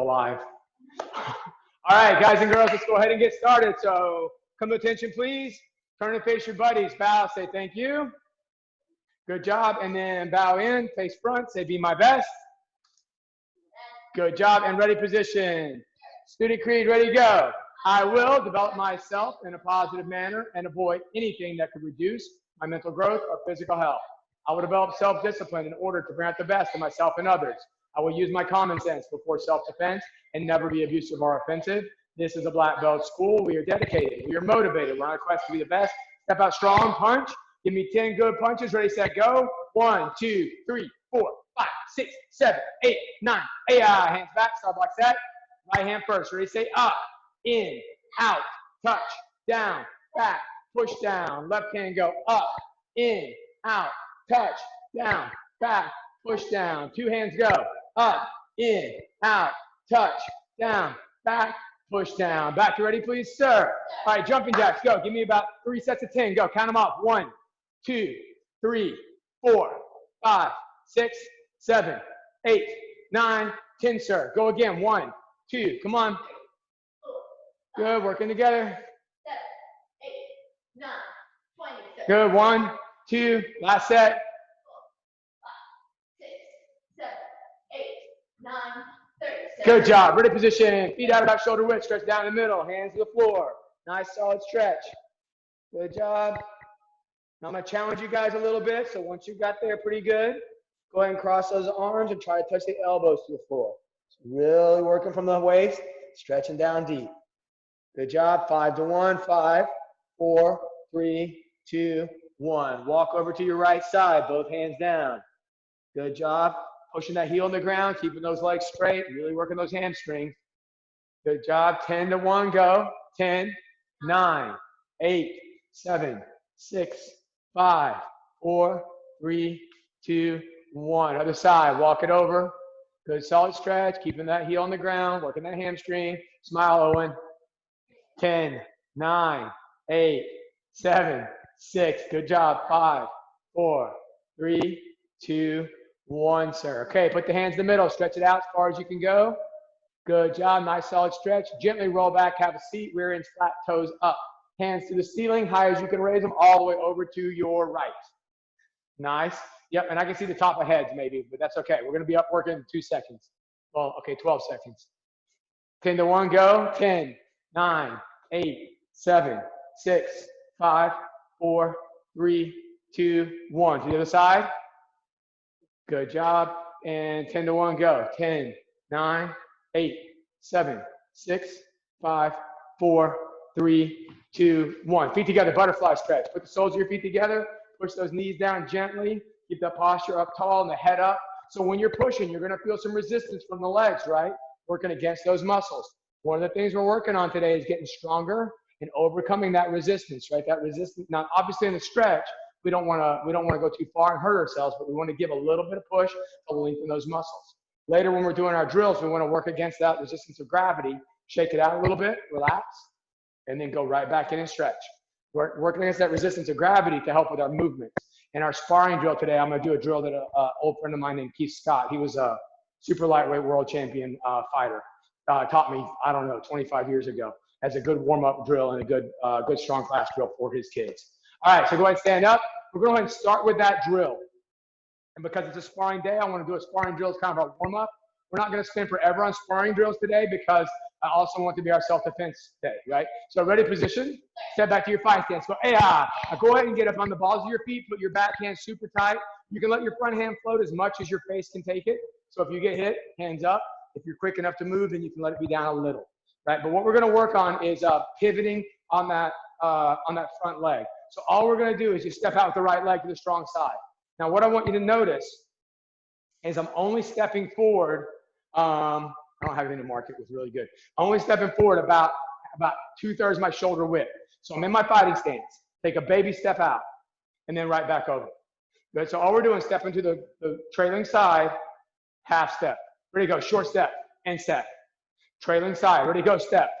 alive. All right, guys and girls, let's go ahead and get started. So come to attention, please. Turn and face your buddies. Bow, say thank you. Good job. And then bow in, face front, say be my best. Good job. And ready position. Student creed, ready to go. I will develop myself in a positive manner and avoid anything that could reduce my mental growth or physical health. I will develop self-discipline in order to bring out the best in myself and others. I will use my common sense before self-defense and never be abusive or offensive. This is a black belt school. We are dedicated. We are motivated. We're on a quest to be the best. Step out strong, punch. Give me 10 good punches. Ready, set, go. 1, 2, 3, 4, 5, 6, 7, 8, 9. Hands back, start block set. Right hand first. Ready, say up, in, out, touch, down, back, push down. Left hand go up, in, out, touch, down, back, push down. Two hands go up, in, out, touch, down, back, push down. Back to ready, please, sir. All right, jumping jacks, go. Give me about 3 sets of 10. Go, count them off. 1, 2, 3, 4, 5, 6, 7, 8, 9, 10, sir. Go again. 1, 2, come on. Good, working together. 7, 8, 9, 20. Good, 1, 2, last set. 4, 5, 6, 7, 8, 9, 30. Good job. Ready position. Feet out about shoulder width. Stretch down the middle. Hands to the floor. Nice solid stretch. Good job. Now I'm going to challenge you guys a little bit. So once you got there pretty good, go ahead and cross those arms and try to touch the elbows to the floor. So really working from the waist, stretching down deep. Good job. 5 to 1. 5, 4, 3, 2, 1. Walk over to your right side. Both hands down. Good job. Pushing that heel on the ground, keeping those legs straight, really working those hamstrings. Good job. 10 to 1, go. 10, 9, 8, 7, 6, 5, 4, 3, 2, 1. Other side, walk it over. Good solid stretch, keeping that heel on the ground, working that hamstring. Smile, Owen. 10, 9, 8, 7, 6. Good job. 5, 4, 3, 2, 1, sir. Okay, put the hands in the middle. Stretch it out as far as you can go. Good job. Nice solid stretch. Gently roll back. Have a seat. Rear ends flat. Toes up. Hands to the ceiling. High as you can raise them. All the way over to your right. Nice. Yep, and I can see the top of heads maybe, but that's okay. We're going to be up working in 2 seconds. Well, okay, 12 seconds. 10 to 1, go. 10, 9, 8, 7, 6, 5, 4, 3, 2, 1. To the other side. Good job. And 10 to 1, go. 10, 9, 8, 7, 6, 5, 4, 3, 2, 1. Feet together, butterfly stretch. Put the soles of your feet together. Push those knees down gently. Keep that posture up tall and the head up. So when you're pushing, you're going to feel some resistance from the legs, right? Working against those muscles. One of the things we're working on today is getting stronger and overcoming that resistance, right? That resistance. Now, obviously in the stretch, we don't want to go too far and hurt ourselves, but we want to give a little bit of push to lengthen those muscles. Later, when we're doing our drills, we want to work against that resistance of gravity. Shake it out a little bit, relax, and then go right back in and stretch. Working against that resistance of gravity to help with our movements. In our sparring drill today, I'm going to do a drill that an old friend of mine named Keith Scott, he was a super lightweight world champion fighter, taught me, I don't know, 25 years ago, as a good warm-up drill and a good strong class drill for his kids. All right, so go ahead and stand up. We're going to go ahead and start with that drill. And because it's a sparring day, I want to do a sparring drill as kind of a warm-up. We're not going to spend forever on sparring drills today because I also want it to be our self-defense day, right? So ready position, step back to your fight stance. Go, now go ahead and get up on the balls of your feet, put your back hand super tight. You can let your front hand float as much as your face can take it. So if you get hit, hands up. If you're quick enough to move, then you can let it be down a little, right? But what we're going to work on is pivoting on that front leg. So all we're going to do is just step out with the right leg to the strong side. Now, what I want you to notice is I'm only stepping forward. I don't have anything to mark it with really good. I'm only stepping forward about 2/3 my shoulder width. So I'm in my fighting stance. Take a baby step out and then right back over. Good. So all we're doing is step into the trailing side, half step. Ready to go. Short step and set. Trailing side. Ready to go. Step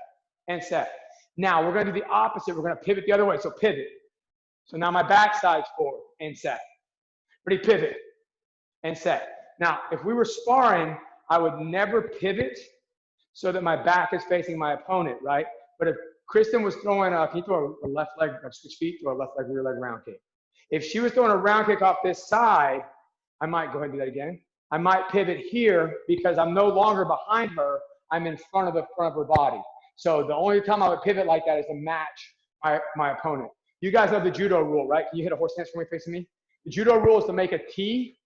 and set. Now we're going to do the opposite. We're going to pivot the other way. So pivot. So now my back side's forward and set. Ready, pivot and set. Now, if we were sparring, I would never pivot so that my back is facing my opponent, right? But if Kristen was throwing can you throw a left leg, switch feet, throw a left leg, rear leg round kick. If she was throwing a round kick off this side, I might go ahead and do that again. I might pivot here because I'm no longer behind her. I'm in front of her body. So the only time I would pivot like that is to match my opponent. You guys know the judo rule, right? Can you hit a horse stance for me facing me? The judo rule is to make a T.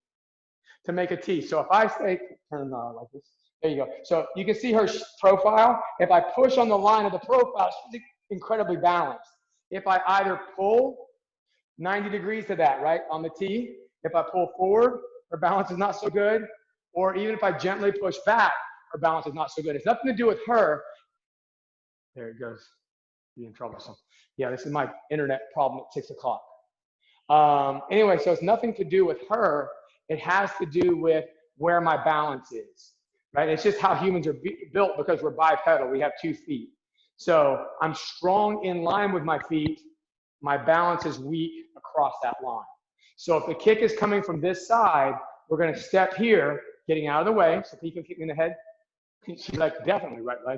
So if I say, turn like this, there you go. So you can see her profile. If I push on the line of the profile, she's incredibly balanced. If I either pull 90 degrees to that, right, on the T, if I pull forward, her balance is not so good. Or even if I gently push back, her balance is not so good. It's nothing to do with her. There it goes. Being troublesome. Yeah, this is my internet problem at 6 o'clock. Anyway, so it's nothing to do with her. It has to do with where my balance is, right? It's just how humans are built because we're bipedal. We have 2 feet. So I'm strong in line with my feet. My balance is weak across that line. So if the kick is coming from this side, we're going to step here, getting out of the way. So he can kick me in the head. She's like, definitely right leg.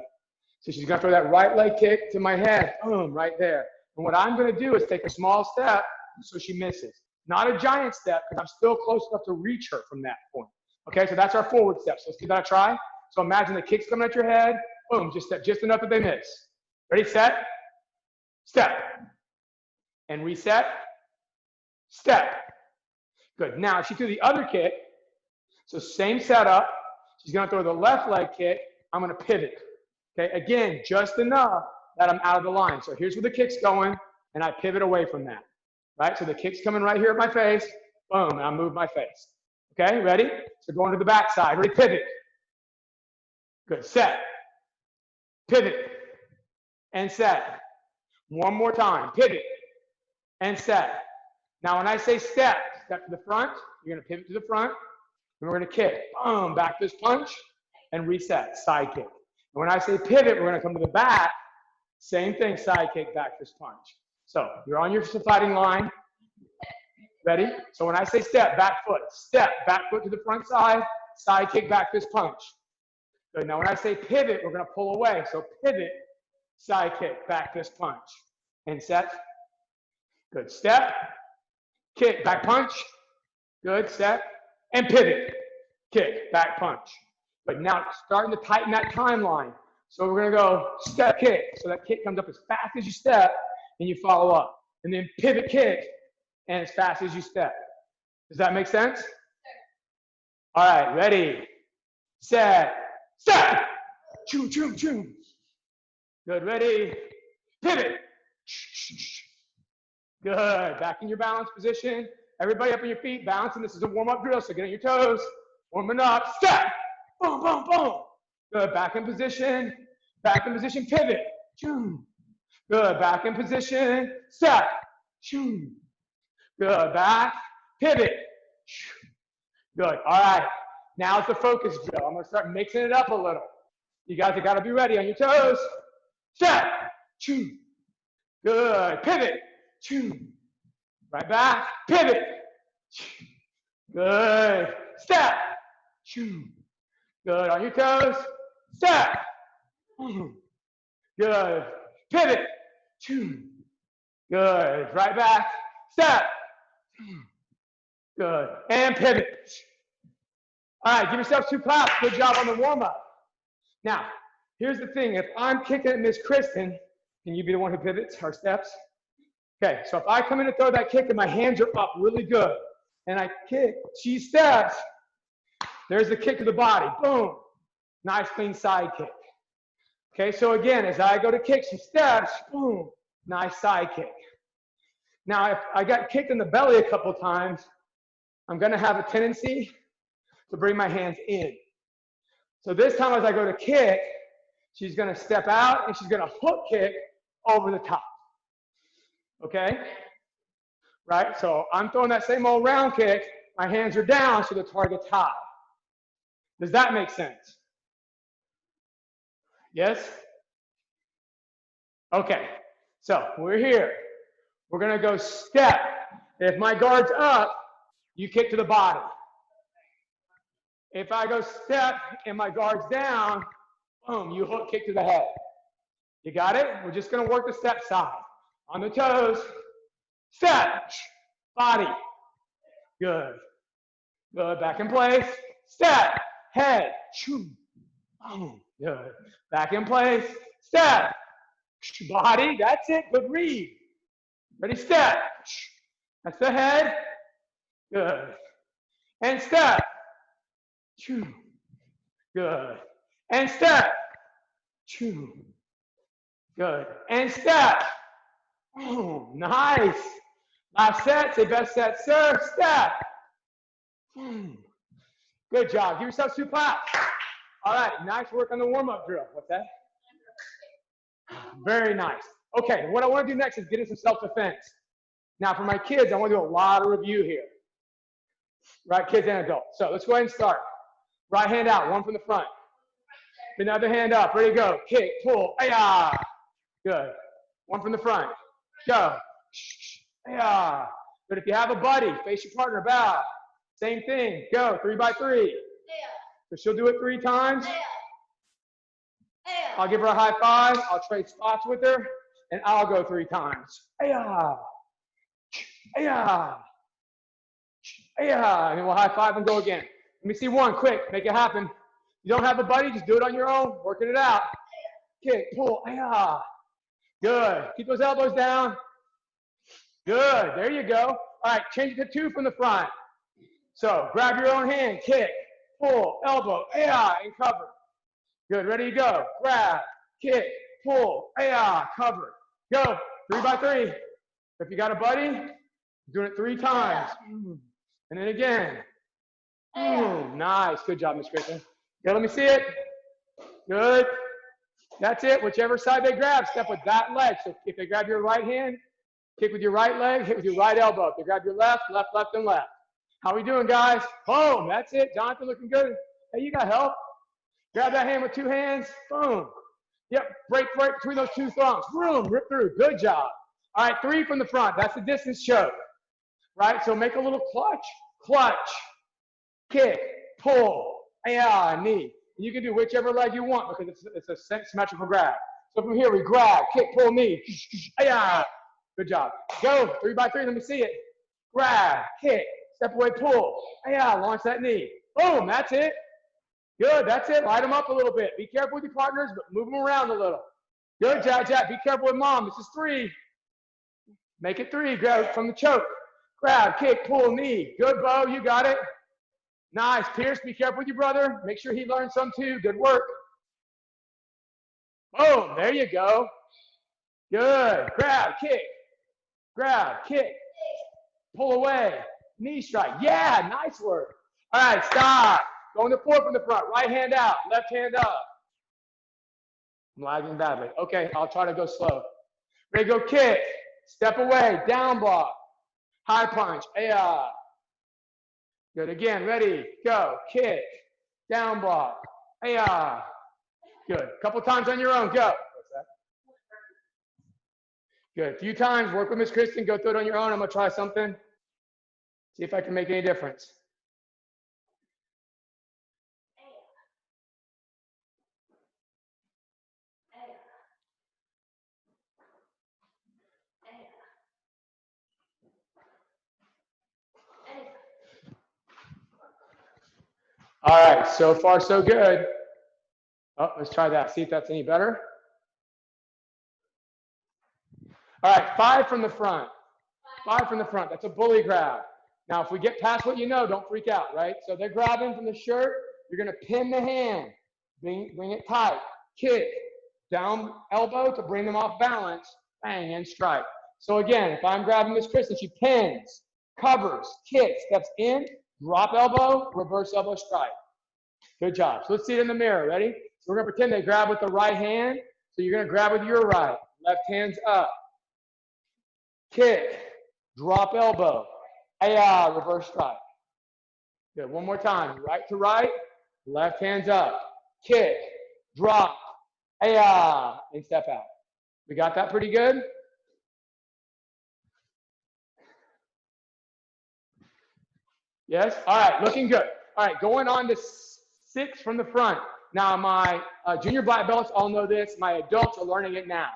So she's going to throw that right leg kick to my head. Boom, right there. And what I'm going to do is take a small step so she misses. Not a giant step because I'm still close enough to reach her from that point. Okay, so that's our forward step. So let's give that a try. So imagine the kick's coming at your head. Boom, just step just enough that they miss. Ready, set, step. And reset, step. Good. Now, if she threw the other kick, so same setup. She's going to throw the left leg kick. I'm going to pivot. Okay, again, just enough that I'm out of the line. So here's where the kick's going, and I pivot away from that. Right? So the kick's coming right here at my face. Boom, and I move my face. Okay, ready? So going to the back side. Ready? Pivot. Good. Set. Pivot. And set. One more time. Pivot. And set. Now, when I say step to the front, you're going to pivot to the front, and we're going to kick. Boom, back this punch, and reset. Side kick. And when I say pivot, we're going to come to the back. Same thing, side kick, back fist punch. So you're on your fighting line. Ready? So when I say step, back foot. Step, back foot to the front side kick, back fist punch. Good. Now when I say pivot, we're going to pull away. So pivot, side kick, back fist punch. And set. Good. Step, kick, back punch. Good. Step. And pivot, kick, back punch. But now it's starting to tighten that timeline. So we're going to go step, kick. So that kick comes up as fast as you step, and you follow up. And then pivot, kick, and as fast as you step. Does that make sense? All right, ready, set, step. Choo, choo, choo. Good, ready, pivot. Good, back in your balance position. Everybody up on your feet, balancing. This is a warm-up drill, so get on your toes. Warming up, step. Boom, boom, boom. Good, back in position, pivot. Choo. Good, back in position, step. Choo. Good, back, pivot. Good, all right. Now it's the focus drill. I'm gonna start mixing it up a little. You guys have gotta be ready on your toes. Step, choo. Good, pivot, choo. Right back, pivot. Good, step, choo. Good, on your toes, step. Good, pivot, choo. Good, right back, step. Good, and pivot. All right, give yourself 2 claps. Good job on the warm-up. Now, here's the thing. If I'm kicking at Miss Kristen, can you be the one who pivots or steps? Okay, so if I come in to throw that kick and my hands are up really good, and I kick, she steps, there's the kick to the body. Boom. Nice, clean side kick. Okay, so again, as I go to kick, she steps, boom. Nice side kick. Now, if I got kicked in the belly a couple times, I'm going to have a tendency to bring my hands in. So this time as I go to kick, she's going to step out and she's going to hook kick over the top. Okay? Right? So I'm throwing that same old round kick. My hands are down so the target's high. Does that make sense? Yes? Okay. So we're here. We're going to go step. If my guard's up, you kick to the body. If I go step and my guard's down, Boom, you hook kick to the head. You got it? We're just gonna work the step side. On the toes, step, body. Good. Good, back in place. Step, head, boom. Good. Back in place. Step, body. That's it. Good read. Ready, step. That's the head. Good. And step. Good. And step. Good. And step. Oh, nice. Last set. Say best set, sir. Step. Good job. Give yourself 2 claps. All right. Nice work on the warm-up drill. What's that? Very nice. Okay. What I want to do next is get into self-defense. Now, for my kids, I want to do a lot of review here. Right, kids and adults. So let's go ahead and start. Right hand out, one from the front. Another hand up, ready to go. Kick, pull, ay-ah. Good. One from the front. Go. Ay-ah. But if you have a buddy, face your partner, bow. Same thing. Go, 3 by 3. So she'll do it 3 times. I'll give her a high five. I'll trade spots with her, and I'll go 3 times. Ay-ah. Ay-ah. Yeah, and then we'll high five and go again. Let me see one, quick, make it happen. You don't have a buddy, just do it on your own, working it out. Kick, pull, yeah. Good, keep those elbows down. Good, there you go. All right, change it to 2 from the front. So grab your own hand, kick, pull, elbow, yeah, and cover. Good, ready to go. Grab, kick, pull, yeah, cover. Go, 3 by 3. If you got a buddy, doing it 3 times. And then again. Nice. Good job, Miss Kristen. Okay, let me see it. Good. That's it. Whichever side they grab, step with that leg. So if they grab your right hand, kick with your right leg, hit with your right elbow. If they grab your left, left, left, and left. How we doing, guys? Boom. That's it. Jonathan looking good. Hey, you got help. Grab that hand with 2 hands. Boom. Yep. Break between those 2 thumbs. Boom. Rip through. Good job. All right. 3 from the front. That's the distance choke. Right? So make a little clutch, kick, pull, yeah, knee. You can do whichever leg you want because it's a symmetrical grab. So from here we grab, kick, pull, knee, yeah. Good job. Go, 3 by 3, let me see it. Grab, kick, step away, pull, yeah, launch that knee. Boom, that's it. Good, that's it. Light them up a little bit. Be careful with your partners, but move them around a little. Good, Jack. Be careful with mom. This is 3. Make it 3. Grab from the choke. Grab, kick, pull, knee. Good, Bo. You got it. Nice. Pierce, be careful with your brother. Make sure he learns some too. Good work. Boom. There you go. Good. Grab, kick. Pull away. Knee strike. Yeah, nice work. All right, stop. Going to 4 from the front. Right hand out. Left hand up. I'm lagging badly. Okay, I'll try to go slow. Ready to go kick. Step away. Down block. High punch. Yeah. Good. Again. Ready. Go. Kick. Down block. Yeah. Good. Couple times on your own. Go. What's that? Good. A few times. Work with Miss Kristen. Go through it on your own. I'm going to try something. See if I can make any difference. All right, so far so good. Oh, let's try that, see if that's any better. All right, 5 from the front. 5 from the front, that's a bully grab. Now, if we get past what you know, don't freak out, right? So they're grabbing from the shirt, you're gonna pin the hand, bring it tight, kick, down elbow to bring them off balance, bang, and strike. So again, if I'm grabbing Miss Kristen, she pins, covers, kicks, steps in, drop elbow, reverse elbow strike. Good job. So let's see it in the mirror. Ready? So we're going to pretend they grab with the right hand. So you're going to grab with your right. Left hand's up. Kick. Drop elbow. Ay-ah, reverse strike. Good. One more time. Right to right. Left hand's up. Kick. Drop. Ay-ah, and step out. We got that pretty good? Yes? All right. Looking good. All right. Going on to 6 from the front. Now, my junior black belts all know this. My adults are learning it now.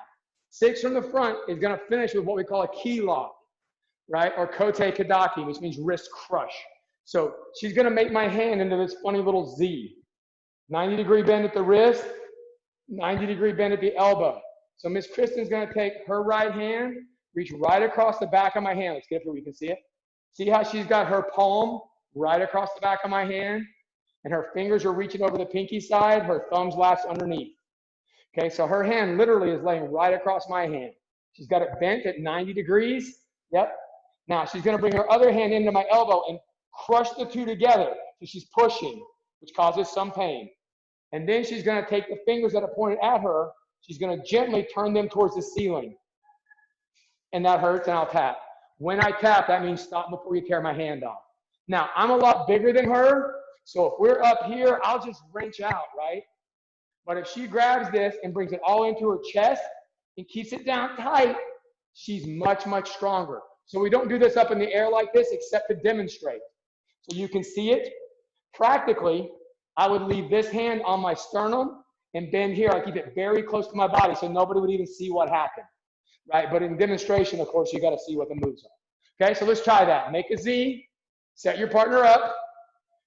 6 from the front is going to finish with what we call a key lock, right? Or kote kadaki, which means wrist crush. So she's going to make my hand into this funny little Z. 90-degree bend at the wrist, 90-degree bend at the elbow. So Miss Kristen's going to take her right hand, reach right across the back of my hand. Let's get it where we can see it. See how she's got her palm right across the back of my hand? And her fingers are reaching over the pinky side, her thumbs latched underneath. Okay, so her hand literally is laying right across my hand. She's got it bent at 90 degrees. Yep. Now she's going to bring her other hand into my elbow and crush the two together. So she's pushing, which causes some pain. And then she's going to take the fingers that are pointed at her. She's going to gently turn them towards the ceiling. And that hurts, and I'll tap. When I tap, that means stop before you tear my hand off. Now, I'm a lot bigger than her. So if we're up here, I'll just wrench out, right? But if she grabs this and brings it all into her chest and keeps it down tight, she's much, much stronger. So we don't do this up in the air like this except to demonstrate. So you can see it. Practically, I would leave this hand on my sternum and bend here. I keep it very close to my body so nobody would even see what happened, right? But in demonstration, of course, you got to see what the moves are. Okay, so let's try that. Make a Z, set your partner up.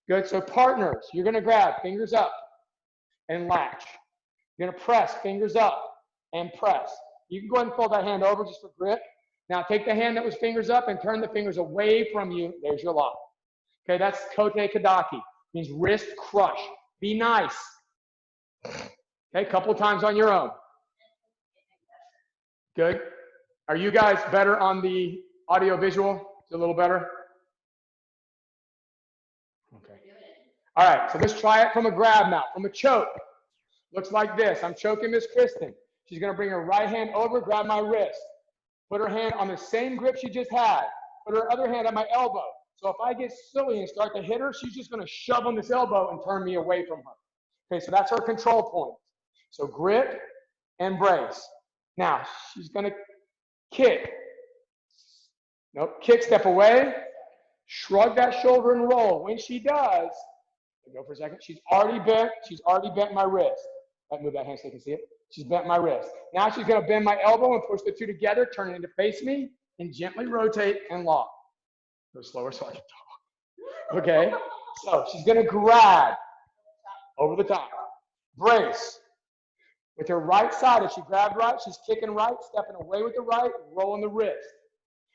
Good, so partners, you're going to grab fingers up and latch. You're going to press fingers up and press. You can go ahead and fold that hand over just for grip. Now take the hand that was fingers up and turn the fingers away from you. There's your lock. Okay, that's kote kadaki. Means wrist crush. Be nice. Okay, couple times on your own. Good. Are you guys better on the audio visual? Is it a little better? Okay. All right, so let's try it from a grab now, from a choke. Looks like this. I'm choking Miss Kristen. She's going to bring her right hand over, grab my wrist. Put her hand on the same grip she just had. Put her other hand on my elbow. So if I get silly and start to hit her, she's just going to shove on this elbow and turn me away from her. Okay, so that's her control point. So grip and brace. Now, she's going to kick. Nope, kick, step away. Shrug that shoulder and roll. When she does, go for a second. She's already bent my wrist. Right, move that hand so you can see it. She's bent my wrist. Now she's going to bend my elbow and push the two together, turn it into face me, and gently rotate and lock. Go slower so I can talk. Okay, so she's going to grab over the top. Brace. With her right side, if she grabbed right, she's kicking right, stepping away with the right, rolling the wrist.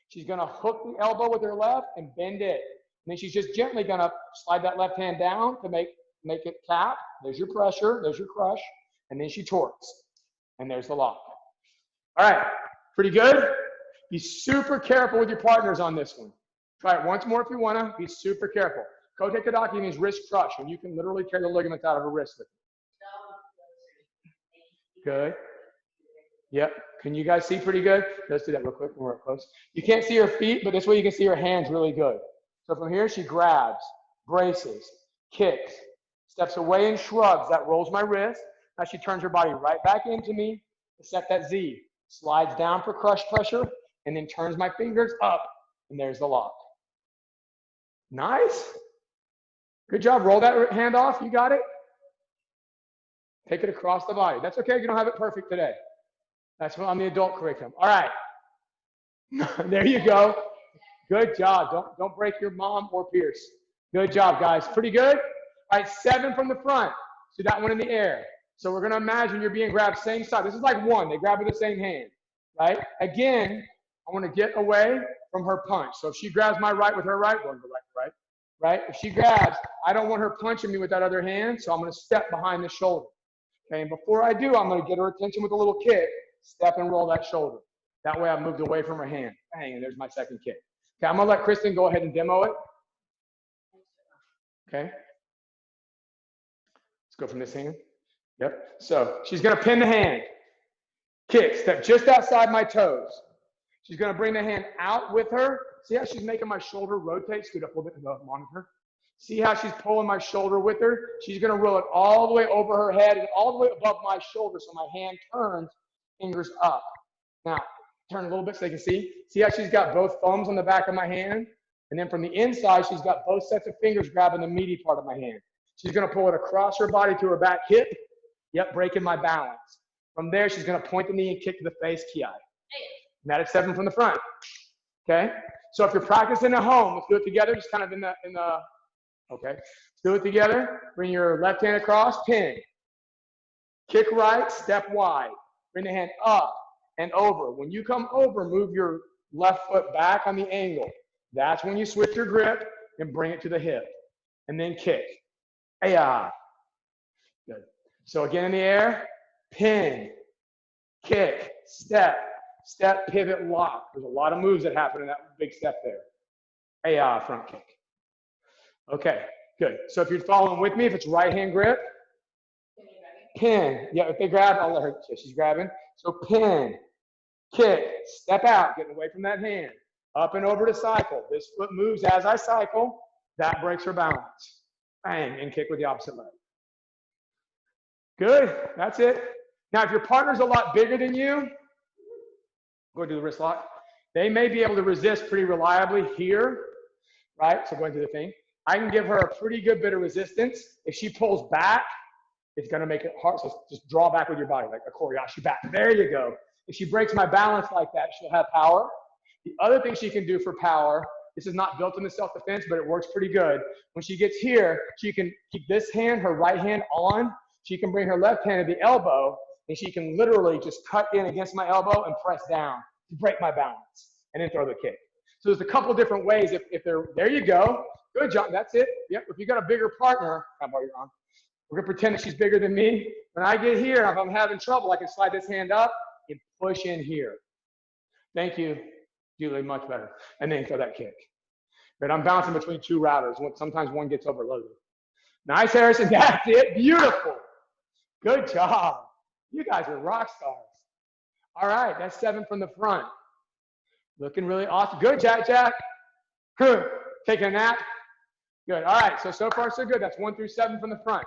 She's going to hook the elbow with her left and bend it. And then she's just gently going to slide that left hand down to make it tap. There's your pressure. There's your crush. And then she torques. And there's the lock. All right. Pretty good? Be super careful with your partners on this one. Try it once more if you want to. Be super careful. Kote kadaki means wrist crush, and you can literally tear the ligaments out of her wrist with it. Good. Yep. Can you guys see pretty good? Let's do that real quick when we're up close. You can't see her feet, but this way you can see her hands really good. So from here, she grabs, braces, kicks, steps away and shrugs. That rolls my wrist. Now she turns her body right back into me to set that Z. Slides down for crush pressure, and then turns my fingers up, and there's the lock. Nice. Good job. Roll that hand off. You got it. Take it across the body. That's okay. You don't have it perfect today. That's on the adult curriculum. All right. There you go. Good job. Don't break your mom or Pierce. Good job, guys. Pretty good. All right, 7 from the front. So that one in the air. So we're going to imagine you're being grabbed same side. This is like one. They grab with the same hand, right? Again, I want to get away from her punch. So if she grabs my right with her right, we're going to go right, right? If she grabs, I don't want her punching me with that other hand, so I'm going to step behind the shoulder. Okay, and before I do, I'm going to get her attention with a little kick, step and roll that shoulder. That way I've moved away from her hand. Bang, and there's my second kick. Okay, I'm going to let Kristen go ahead and demo it. Okay. Let's go from this hand. Yep. So she's going to pin the hand. Kick, step just outside my toes. She's going to bring the hand out with her. See how she's making my shoulder rotate? Scoot up a little bit to the monitor. See how she's pulling my shoulder with her? She's going to roll it all the way over her head and all the way above my shoulder so my hand turns, fingers up. Now, turn a little bit so they can see. See how she's got both thumbs on the back of my hand? And then from the inside, she's got both sets of fingers grabbing the meaty part of my hand. She's going to pull it across her body to her back hip. Yep, breaking my balance. From there, she's going to point the knee and kick to the face, ki. And that is 7 from the front. Okay? So if you're practicing at home, let's do it together, just kind of in the okay. Let's do it together. Bring your left hand across, pin. Kick right, step wide. Bring the hand up and over. When you come over, move your left foot back on the angle. That's when you switch your grip and bring it to the hip. And then kick. Ay-ah. Good. So again in the air, pin, kick, step, step, pivot, lock. There's a lot of moves that happen in that big step there. Ay-ah, front kick. Okay, good. So if you're following with me, if it's right hand grip, pin. Yeah, if they grab, I'll let her, she's grabbing. So pin, kick, step out, getting away from that hand. Up and over to cycle. This foot moves as I cycle. That breaks her balance. Bang, and kick with the opposite leg. Good, that's it. Now, if your partner's a lot bigger than you, go and do the wrist lock. They may be able to resist pretty reliably here, right? So go into the thing. I can give her a pretty good bit of resistance. If she pulls back, it's gonna make it hard. So just draw back with your body, like a Koreashi back. There you go. If she breaks my balance like that, she'll have power. The other thing she can do for power, this is not built into self-defense, but it works pretty good. When she gets here, she can keep this hand, her right hand on. She can bring her left hand to the elbow, and she can literally just cut in against my elbow and press down to break my balance, and then throw the kick. So there's a couple different ways. If they're, there you go. Good job, that's it. Yep, if you got a bigger partner, how about your arm? We're gonna pretend that she's bigger than me. When I get here, if I'm having trouble, I can slide this hand up and push in here. Thank you, Julie, much better. And then throw that kick. But I'm bouncing between two routers. Sometimes one gets overloaded. Nice, Harrison, that's it, beautiful. Good job. You guys are rock stars. All right, that's 7 from the front. Looking really awesome. Good, Jack, Jack. Good. Taking a nap. Good, all right, so far so good. That's 1 through 7 from the front.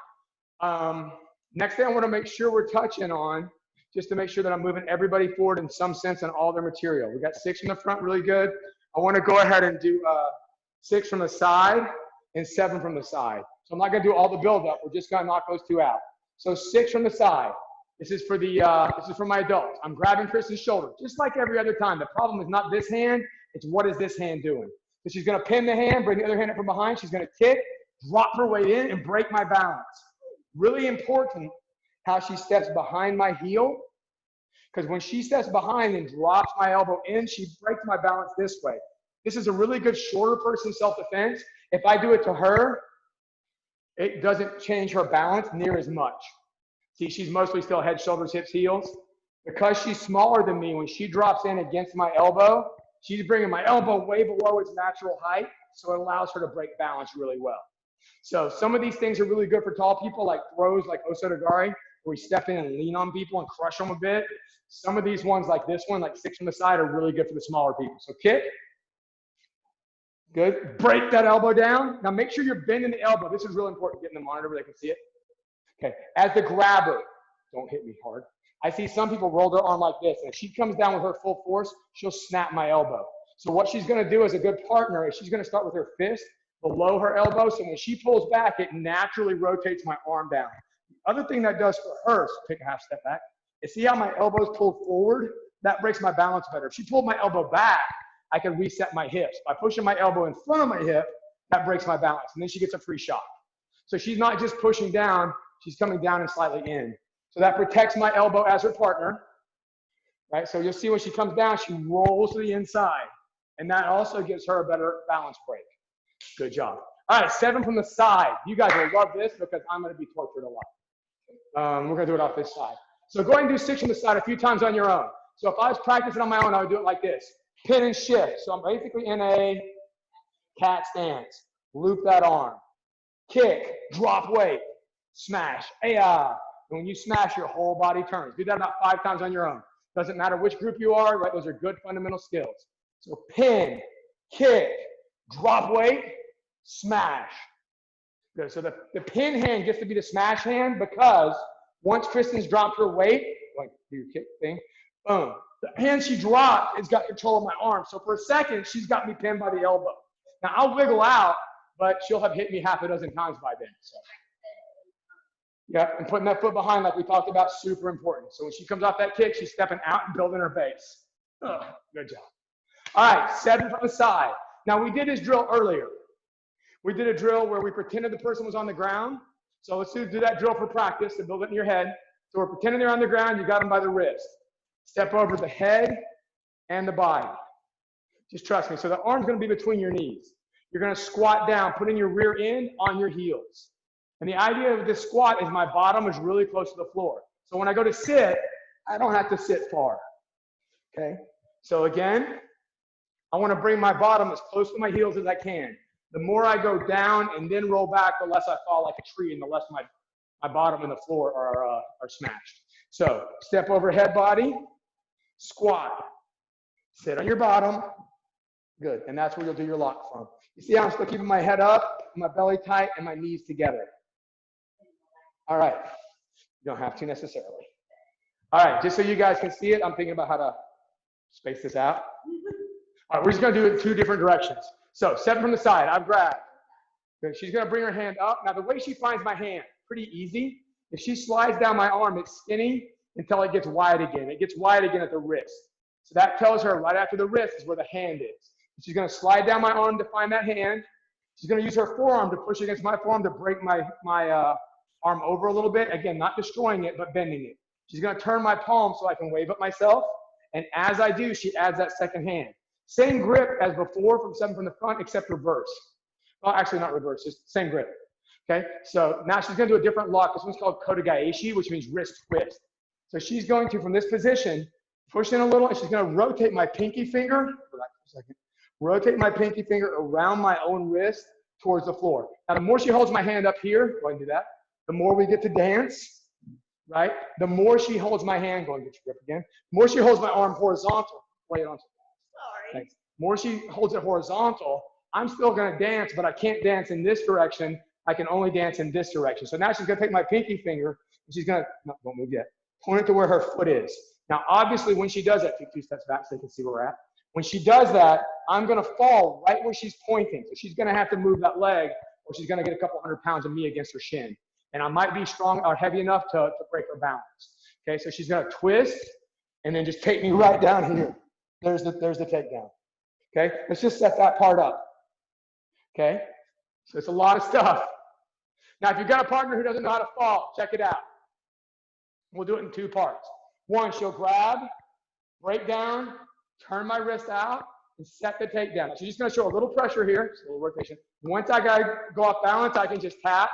Next thing I want to make sure we're touching on, just to make sure that I'm moving everybody forward in some sense on all their material. We got 6 from the front, really good. I want to go ahead and do 6 from the side and 7 from the side. So I'm not going to do all the build-up. We're just going to knock those 2 out. So 6 from the side. This is for the this is for my adults. I'm grabbing Kristen's shoulder, just like every other time. The problem is not this hand, it's what is this hand doing. So she's gonna pin the hand, bring the other hand up from behind. She's gonna kick, drop her weight in, and break my balance. Really important how she steps behind my heel, because when she steps behind and drops my elbow in, she breaks my balance this way. This is a really good shorter person self-defense. If I do it to her, it doesn't change her balance near as much. See, she's mostly still head, shoulders, hips, heels. Because she's smaller than me, when she drops in against my elbow, she's bringing my elbow way below its natural height, so it allows her to break balance really well. So some of these things are really good for tall people, like throws like Osotogari, where we step in and lean on people and crush them a bit. Some of these ones, like this one, like 6 from the side, are really good for the smaller people. So kick. Good. Break that elbow down. Now make sure you're bending the elbow. This is really important. Get in the monitor where they can see it. Okay, as the grabber, don't hit me hard. I see some people roll their arm like this, and if she comes down with her full force, she'll snap my elbow. So what she's gonna do as a good partner is she's gonna start with her fist below her elbow, so when she pulls back, it naturally rotates my arm down. The other thing that does for her, so take a half step back, is see how my elbow's pulled forward? That breaks my balance better. If she pulled my elbow back, I can reset my hips. By pushing my elbow in front of my hip, that breaks my balance, and then she gets a free shot. So she's not just pushing down, she's coming down and slightly in. So that protects my elbow as her partner, right? So you'll see when she comes down, she rolls to the inside. And that also gives her a better balance break. Good job. All right, 7 from the side. You guys will love this because I'm gonna be tortured a lot. We're gonna do it off this side. So go ahead and do 6 from the side a few times on your own. So if I was practicing on my own, I would do it like this. Pin and shift. So I'm basically in a cat stance. Loop that arm. Kick, drop weight. Smash, ay-ah. And when you smash, your whole body turns. Do that about 5 times on your own. Doesn't matter which group you are, right? Those are good fundamental skills. So pin, kick, drop weight, smash. Good, so the pin hand gets to be the smash hand because once Kristen's dropped her weight, like do your kick thing, boom. The hand she dropped has got control of my arm. So for a second, she's got me pinned by the elbow. Now I'll wiggle out, but she'll have hit me half a dozen times by then. So. Yeah, and putting that foot behind like we talked about, super important. So when she comes off that kick, she's stepping out and building her base. Ugh, good job. All right, 7 from the side. Now we did this drill earlier. We did a drill where we pretended the person was on the ground. So let's do that drill for practice to build it in your head. So we're pretending they're on the ground, you got them by the wrist. Step over the head and the body. Just trust me. So the arm's gonna be between your knees. You're gonna squat down, putting your rear end on your heels. And the idea of this squat is my bottom is really close to the floor. So when I go to sit, I don't have to sit far, okay? So again, I wanna bring my bottom as close to my heels as I can. The more I go down and then roll back, the less I fall like a tree and the less my bottom and the floor are smashed. So step over head body, squat, sit on your bottom, good. And that's where you'll do your lock from. You see how I'm still keeping my head up, my belly tight, and my knees together. All right, you don't have to necessarily. All right, just so you guys can see it, I'm thinking about how to space this out. All right, we're just gonna do it in 2 different directions. So 7 from the side, I've grabbed. Good. She's gonna bring her hand up. Now the way she finds my hand, pretty easy. If she slides down my arm, it's skinny until it gets wide again. It gets wide again at the wrist. So that tells her right after the wrist is where the hand is. She's gonna slide down my arm to find that hand. She's gonna use her forearm to push against my forearm to break my arm over a little bit. Again, not destroying it, but bending it. She's gonna turn my palm so I can wave it myself. And as I do, she adds that second hand. Same grip as before from 7 from the front, except reverse. Well, actually not reverse, just same grip. Okay, so now she's gonna do a different lock. This one's called Kotegaeshi, which means wrist twist. So she's going to, from this position, push in a little, and she's gonna rotate my pinky finger, relax for a second, rotate my pinky finger around my own wrist towards the floor. Now, the more she holds my hand up here, go ahead and do that, the more we get to dance, right? The more she holds my hand, go and get your grip again, the more she holds my arm horizontal. Wait on. Sorry. Thanks. The more she holds it horizontal, I'm still gonna dance, but I can't dance in this direction. I can only dance in this direction. So now she's gonna take my pinky finger, and she's gonna, no, don't move yet, point it to where her foot is. Now, obviously, when she does that, take 2 steps back so you can see where we're at. When she does that, I'm gonna fall right where she's pointing. So she's gonna have to move that leg, or she's gonna get a couple 100 pounds of me against her shin. And I might be strong or heavy enough to break her balance. Okay, so she's gonna twist, and then just take me right down here. There's the takedown. Okay, let's just set that part up. Okay, so it's a lot of stuff. Now, if you've got a partner who doesn't know how to fall, check it out. We'll do it in 2 parts. 1, she'll grab, break down, turn my wrist out, and set the takedown. She's just gonna show a little pressure here, so a little rotation. Once I gotta go off balance, I can just tap,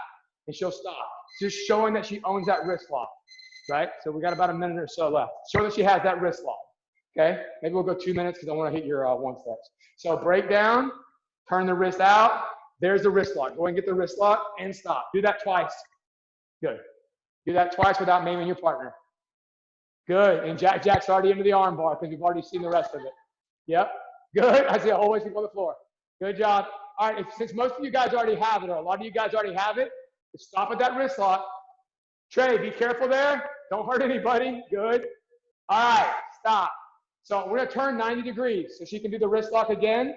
and she'll stop. Just showing that she owns that wrist lock, right? So we got about a minute or so left. Show that she has that wrist lock, okay? Maybe we'll go 2 minutes because I wanna hit your 1 steps. So break down, turn the wrist out, there's the wrist lock. Go and get the wrist lock and stop. Do that twice. Good. Do that twice without maiming your partner. Good. And Jack's already into the arm bar because we've already seen the rest of it. Yep. Good. I see a whole way people on the floor. Good job. All right. Since most of you guys already have it, or a lot of you guys already have it, just stop at that wrist lock. Trey, be careful there. Don't hurt anybody. Good. All right. Stop. So we're going to turn 90 degrees so she can do the wrist lock again.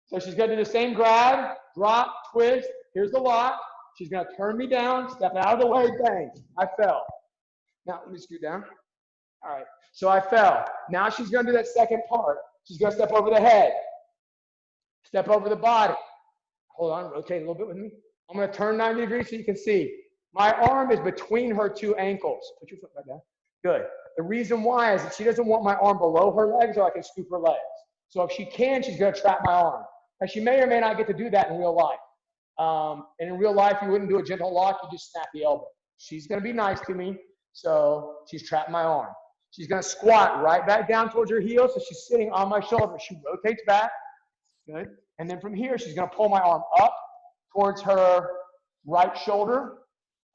So she's going to do the same grab, drop, twist. Here's the lock. She's going to turn me down, step out of the way, bang. I fell. Now, let me scoot down. All right. So I fell. Now she's going to do that second part. She's going to step over the head, step over the body. Hold on. Rotate a little bit with me. I'm going to turn 90 degrees so you can see. My arm is between her 2 ankles. Put your foot back down. Good. The reason why is that she doesn't want my arm below her legs, or I can scoop her legs. So if she can, she's going to trap my arm. Now, she may or may not get to do that in real life. And in real life, you wouldn't do a gentle lock. You just snap the elbow. She's going to be nice to me, so she's trapped my arm. She's going to squat right back down towards her heel, so she's sitting on my shoulder. She rotates back. Good. And then from here, she's going to pull my arm up towards her right shoulder,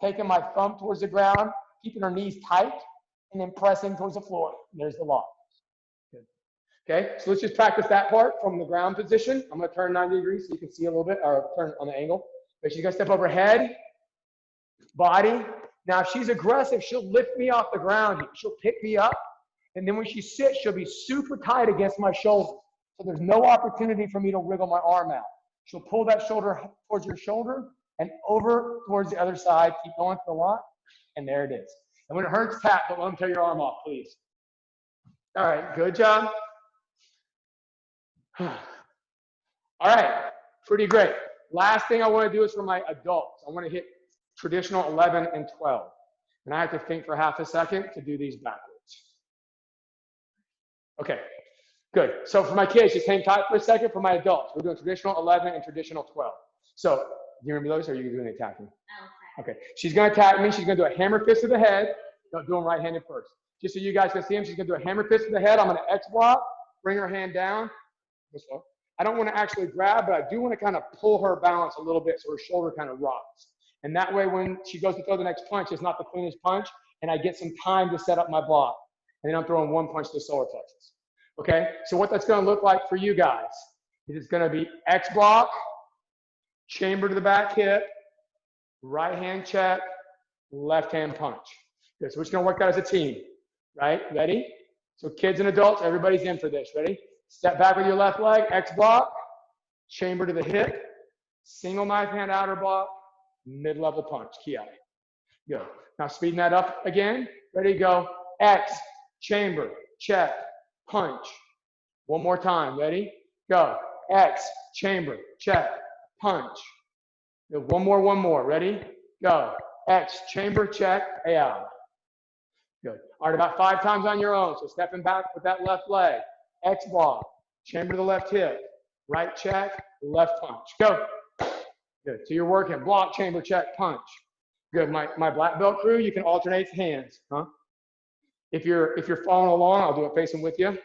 taking my thumb towards the ground, keeping her knees tight, and then pressing towards the floor. There's the lock. Okay, so let's just practice that part from the ground position. I'm going to turn 90 degrees so you can see a little bit, or turn on the angle. But she's going to step over head, body. Now, if she's aggressive, she'll lift me off the ground here. She'll pick me up. And then when she sits, she'll be super tight against my shoulder. So there's no opportunity for me to wriggle my arm out. She'll pull that shoulder towards your shoulder and over towards the other side. Keep going to the lock. And there it is. And when it hurts, tap, but let them tear your arm off, please. All right, good job. All right, pretty great. Last thing I want to do is for my adults. I want to hit traditional 11 and 12. And I have to think for half a second to do these backwards. Okay, good. So for my kids, just hang tight for a second. For my adults, we're doing traditional 11 and traditional 12. So, do you remember those, or are you doing the attacking? Okay, she's going to attack me. She's going to do a hammer fist to the head. Don't do them right-handed first. Just so you guys can see them, she's going to do a hammer fist to the head. I'm going to X block, bring her hand down. This way. I don't want to actually grab, but I do want to kind of pull her balance a little bit so her shoulder kind of rocks. And that way, when she goes to throw the next punch, it's not the cleanest punch, and I get some time to set up my block. And then I'm throwing one punch to the solar plexus. Okay, so what that's going to look like for you guys is it's going to be X block, chamber to the back hip, right hand check, left hand punch. Good, so we're just going to work that as a team, right? Ready? So kids and adults, everybody's in for this. Ready? Step back with your left leg, X block, chamber to the hip, single knife hand outer block, mid-level punch, ki. Good. Now speeding that up again. Ready, go. X, chamber, check, punch. One more time. Ready, go. X, chamber, check, punch. Good. One more. Ready, go. X, chamber, check, out. Good. All right, about 5 times on your own. So stepping back with that left leg. X block, chamber to the left hip, right check, left punch. Go. Good. So you're working block, chamber, check, punch. Good. My black belt crew, you can alternate hands. Huh? If you're following along, I'll do it facing with you.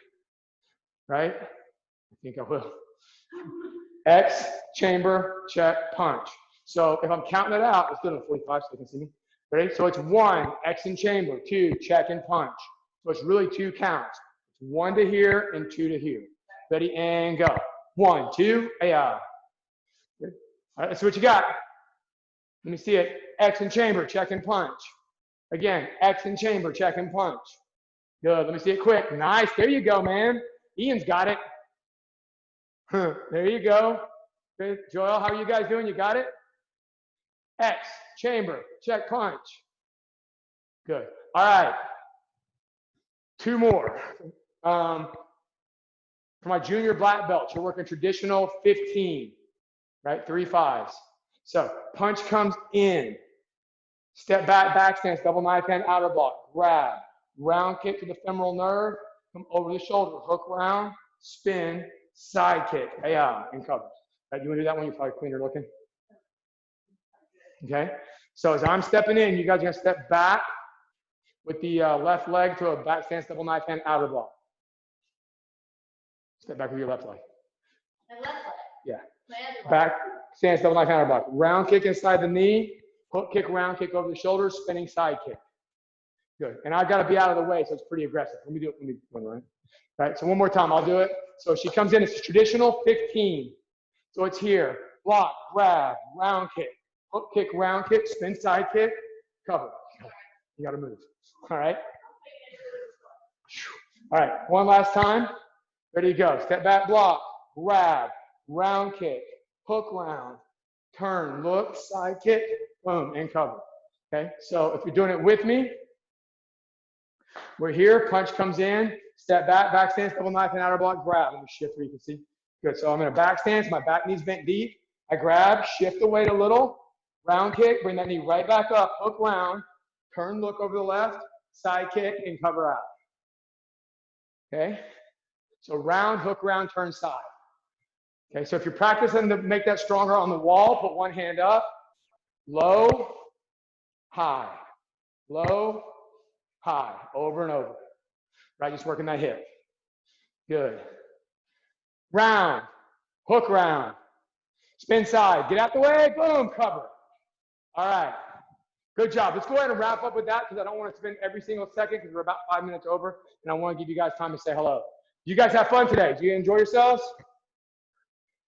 Right? I think I will. X, chamber, check, punch. So if I'm counting it out, let's do it in 45 so you can see me. Ready? So it's 1, X and chamber, 2, check and punch. So it's really 2 counts. 1 to here and 2 to here. Ready, and go. 1, 2, Good. All right, let's see what you got. Let me see it. X and chamber, check and punch. Again, X and chamber, check and punch. Good, let me see it quick. Nice, there you go, man. Ian's got it. There you go. Good. Joel, how are you guys doing? You got it? X, chamber, check, punch. Good. All right. 2 more. For my junior black belts, you're working traditional 15, right? 3 5s. So punch comes in. Step back, back stance, double knife hand, outer block. Grab. Round kick to the femoral nerve. Come over the shoulder. Hook round. Spin. Side kick. And cover. Right, you want to do that one? You're probably cleaner looking. Okay. So as I'm stepping in, you guys are going to step back with the left leg to a back stance, double knife hand, outer block. Step back with your left leg. My left leg. Yeah. My other leg. Back stance, double knife, outer block. Round kick inside the knee. Hook kick, round kick over the shoulder, spinning side kick. Good. And I've got to be out of the way, so it's pretty aggressive. Let me do it. Let me one right. All right. So one more time, I'll do it. So she comes in. It's traditional 15. So it's here. Block, grab, round kick, hook kick, round kick, spin side kick, cover. You got to move. All right. All right. One last time. Ready to go. Step back, block, grab, round kick, hook round, turn, look, side kick, boom, and cover. Okay. So if you're doing it with me, we're here. Punch comes in. Step back, back stance, double knife, and outer block, grab. Let me shift where you can see. Good. So I'm in a back stance. My back knee's bent deep. I grab, shift the weight a little, round kick, bring that knee right back up, hook round, turn, look over the left, side kick, and cover out. Okay? So round, hook round, turn side. Okay, so if you're practicing to make that stronger on the wall, put one hand up, low, high, low, high, over and over. Right, just working that hip. Good. Round, hook round, spin side, get out the way, boom, cover. All right, good job. Let's go ahead and wrap up with that because I don't want to spend every single second because we're about 5 minutes over and I want to give you guys time to say hello. You guys have fun today. Did you enjoy yourselves?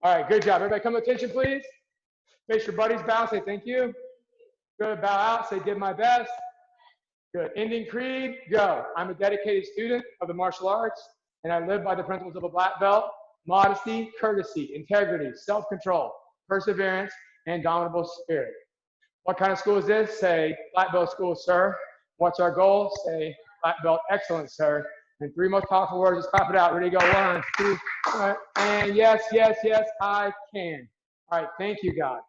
All right, good job. Everybody come to attention, please. Face your buddies, bow, say thank you. Good, bow out, say did my best. Good, ending creed, go. I'm a dedicated student of the martial arts and I live by the principles of a black belt, modesty, courtesy, integrity, self-control, perseverance, and indomitable spirit. What kind of school is this? Say, black belt school, sir. What's our goal? Say, black belt excellence, sir. And 3 most powerful words, just clap it out. Ready to go, 1, 2, all right. And yes, yes, yes, I can. All right, thank you, guys.